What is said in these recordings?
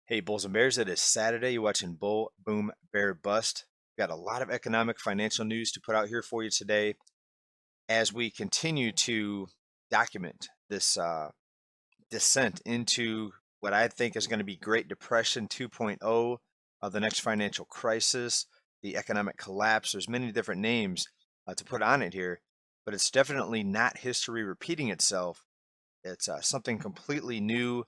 Hey, Bulls and Bears, it is Saturday. You're watching Bull, Boom, Bear, Bust. Got a lot of economic, financial news to put out here for you today as we continue to document this descent into what I think is going to be Great Depression 2.0, the next financial crisis, the economic collapse. There's many different names to put on it here, but it's definitely not history repeating itself. It's something completely new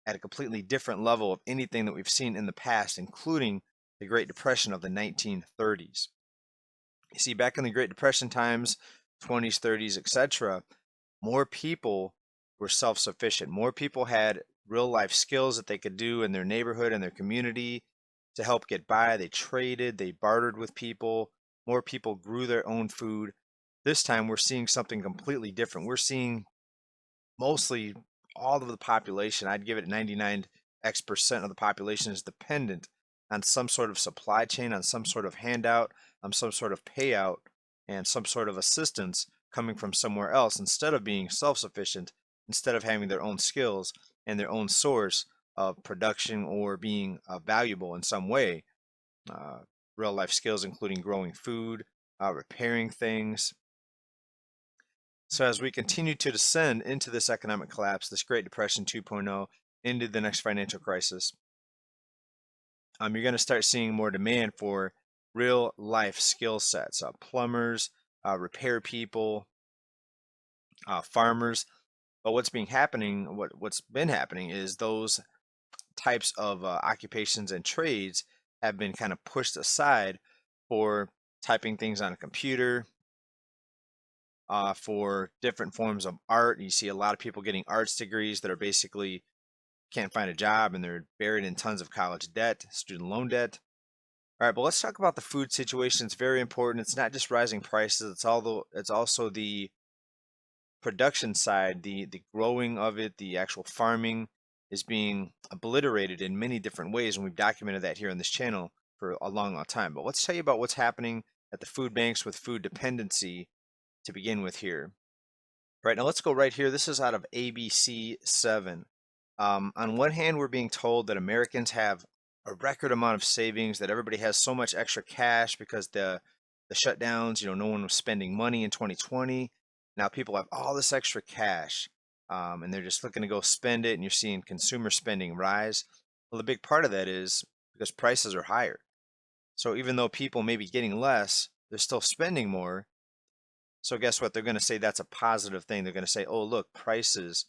at a completely different level of anything that we've seen in the past, including the Great Depression of the 1930s. You see, back in the Great Depression times, 20s, 30s, etc., more people were self-sufficient. More people had real life skills that they could do in their neighborhood and their community to help get by. They traded, they bartered with people. More people grew their own food. This time we're seeing something completely different. We're seeing mostly all of the population, I'd give it 99x% of the population is dependent on some sort of supply chain, on some sort of handout, on some sort of payout, and some sort of assistance coming from somewhere else instead of being self-sufficient, instead of having their own skills and their own source of production or being valuable in some way. Uh, Real life skills including growing food, repairing things, so as we continue to descend into this economic collapse, this Great Depression 2.0, into the next financial crisis, you're going to start seeing more demand for real life skill sets, plumbers, repair people, farmers. But what's been happening is those types of occupations and trades have been kind of pushed aside for typing things on a computer, for different forms of art. You see a lot of people getting arts degrees that are basically can't find a job and they're buried in tons of college debt, student loan debt. All right, but let's talk about the food situation. It's very important. It's not just rising prices, it's also the production side, the growing of it, the actual farming is being obliterated in many different ways, and we've documented that here on this channel for a long, long time. But let's tell you about what's happening at the food banks with food dependency to begin with here. Right, now let's go right here. This is out of ABC 7. On one hand, we're being told that Americans have a record amount of savings, that everybody has so much extra cash because the shutdowns, no one was spending money in 2020. Now people have all this extra cash, and they're just looking to go spend it, and you're seeing consumer spending rise. Well, the big part of that is because prices are higher. So even though people may be getting less, they're still spending more. So guess what? They're going to say that's a positive thing. They're going to say, oh, look, prices,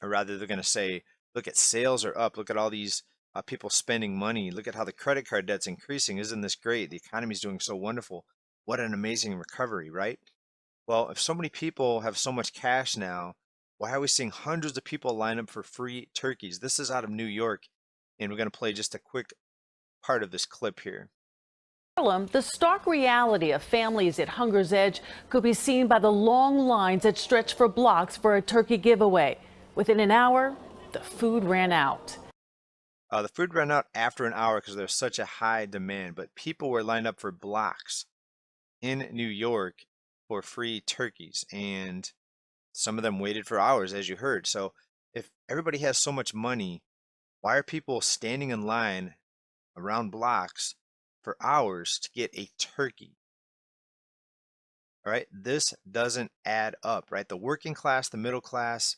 or rather, they're going to say, look at sales are up. Look at all these people spending money. Look at how the credit card debt's increasing. Isn't this great? The economy's doing so wonderful. What an amazing recovery, right? Well, if so many people have so much cash now, why are we seeing hundreds of people line up for free turkeys? This is out of New York, and we're going to play just a quick part of this clip here. Harlem, the stark reality of families at hunger's edge could be seen by the long lines that stretch for blocks for a turkey giveaway. Within an hour, the food ran out. The food ran out after an hour because there's such a high demand, but people were lined up for blocks in New York for free turkeys, and some of them waited for hours, as you heard. So if everybody has so much money, why are people standing in line around blocks for hours to get a turkey? All right, this doesn't add up, right? The working class, the middle class,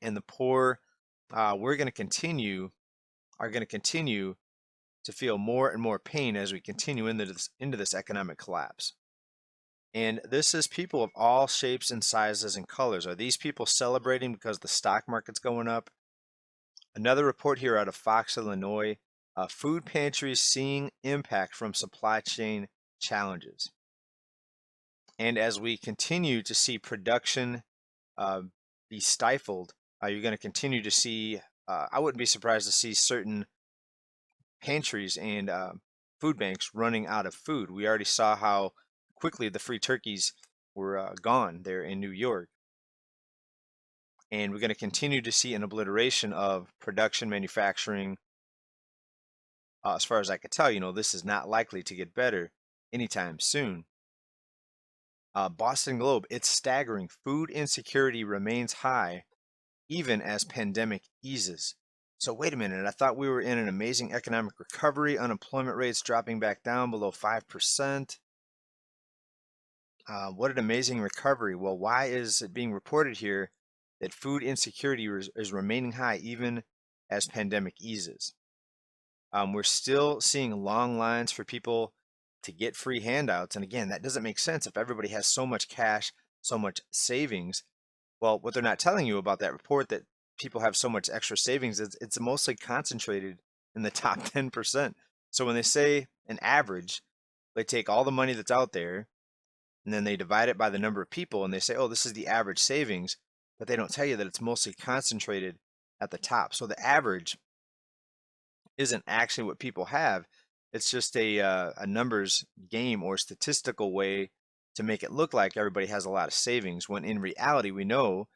and the poor, we're going to continue, are going to continue to feel more and more pain as we continue into this economic collapse. And this is people of all shapes and sizes and colors. Are these people celebrating because the stock market's going up? Another report here out of Fox, Illinois, food pantries seeing impact from supply chain challenges. And as we continue to see production be stifled, you're going to continue to see, I wouldn't be surprised to see certain pantries and food banks running out of food. We already saw how quickly the free turkeys were gone there in New York. And we're going to continue to see an obliteration of production, manufacturing. As far as I could tell, this is not likely to get better anytime soon. Boston Globe, it's staggering. Food insecurity remains high even as pandemic eases. So wait a minute, I thought we were in an amazing economic recovery, unemployment rates dropping back down below 5%. What an amazing recovery. Well, why is it being reported here that food insecurity is remaining high even as pandemic eases? We're still seeing long lines for people to get free handouts. And again, that doesn't make sense if everybody has so much cash, so much savings. Well, what they're not telling you about that report that people have so much extra savings is it's mostly concentrated in the top 10%. So when they say an average, they take all the money that's out there and then they divide it by the number of people and they say, oh, this is the average savings, but they don't tell you that it's mostly concentrated at the top. So the average isn't actually what people have. It's just a numbers game or statistical way to make it look like everybody has a lot of savings, when in reality, we know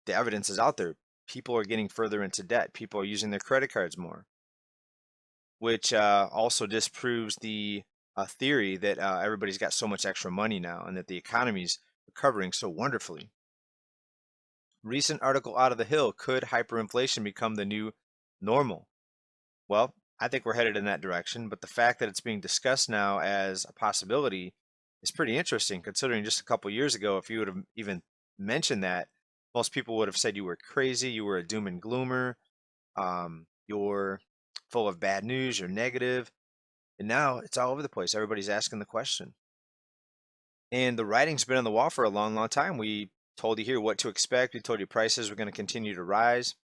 the evidence is out there. People are getting further into debt. People are using their credit cards more, which also disproves the theory that everybody's got so much extra money now and that the economy's recovering so wonderfully. Recent article out of the Hill: could hyperinflation become the new normal? Well, I think we're headed in that direction, but the fact that it's being discussed now as a possibility is pretty interesting, considering just a couple years ago, if you would have even mentioned that, most people would have said you were crazy, you were a doom and gloomer, you're full of bad news, you're negative. And now it's all over the place. Everybody's asking the question. And the writing's been on the wall for a long, long time. We told you here what to expect. We told you prices were going to continue to rise.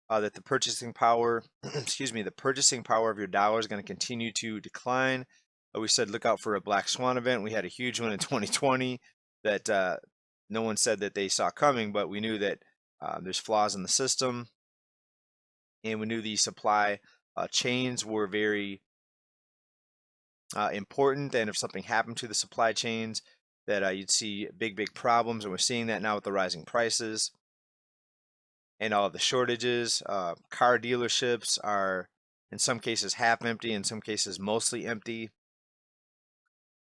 That the purchasing power, excuse me, the purchasing power of your dollar is going to continue to decline. We said look out for a black swan event. We had a huge one in 2020 that no one said that they saw coming, but we knew that there's flaws in the system, and we knew the supply chains were very important, and if something happened to the supply chains, that you'd see big problems, and we're seeing that now with the rising prices and all of the shortages. Car dealerships are in some cases half empty, in some cases mostly empty.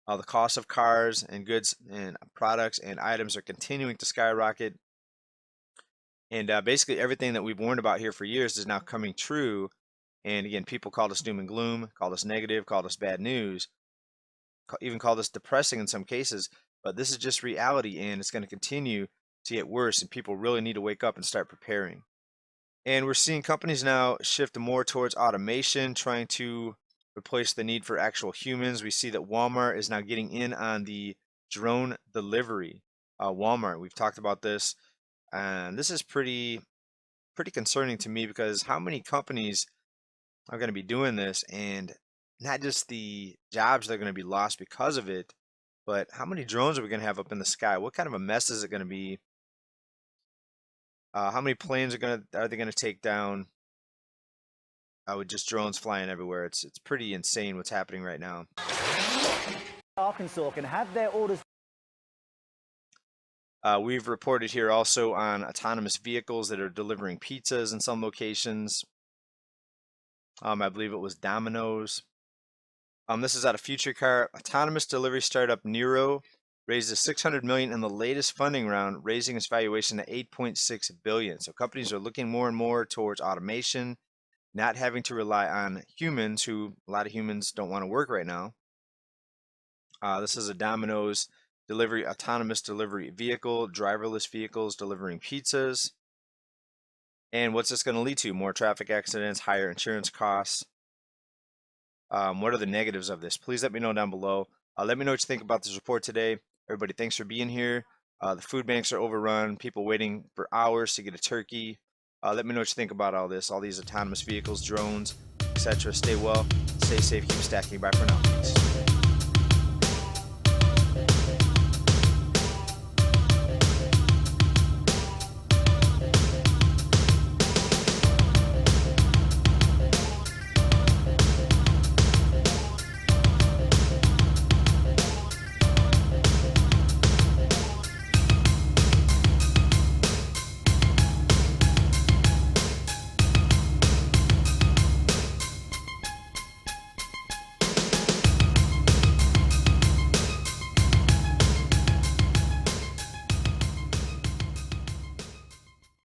The cost of cars and goods and products and items are continuing to skyrocket. And basically everything that we've warned about here for years is now coming true. And again, people called us doom and gloom, called us negative, called us bad news, even called us depressing in some cases. But this is just reality, and it's going to continue to get worse, and people really need to wake up and start preparing. And we're seeing companies now shift more towards automation, trying to replace the need for actual humans. We see that Walmart is now getting in on the drone delivery. Walmart, we've talked about this, and this is pretty concerning to me, because how many companies are going to be doing this, and not just the jobs that are going to be lost because of it, but how many drones are we going to have up in the sky? What kind of a mess is it going to be? How many planes are they going to take down with just drones flying everywhere? It's pretty insane what's happening right now. Arkansas can have their orders. We've reported here also on autonomous vehicles that are delivering pizzas in some locations. I believe it was Domino's. This is out of Future Car. Autonomous delivery startup Nero raises $600 million in the latest funding round, raising its valuation to $8.6 billion. So companies are looking more and more towards automation, not having to rely on humans, who a lot of humans don't want to work right now. This is a Domino's autonomous delivery vehicle, driverless vehicles delivering pizzas. And what's this going to lead to? More traffic accidents, higher insurance costs. What are the negatives of this? Please let me know down below. Let me know what you think about this report today. Everybody, thanks for being here. The food banks are overrun. People waiting for hours to get a turkey. Let me know what you think about all this, all these autonomous vehicles, drones, etc. Stay well, stay safe, keep stacking. Bye for now. Peace.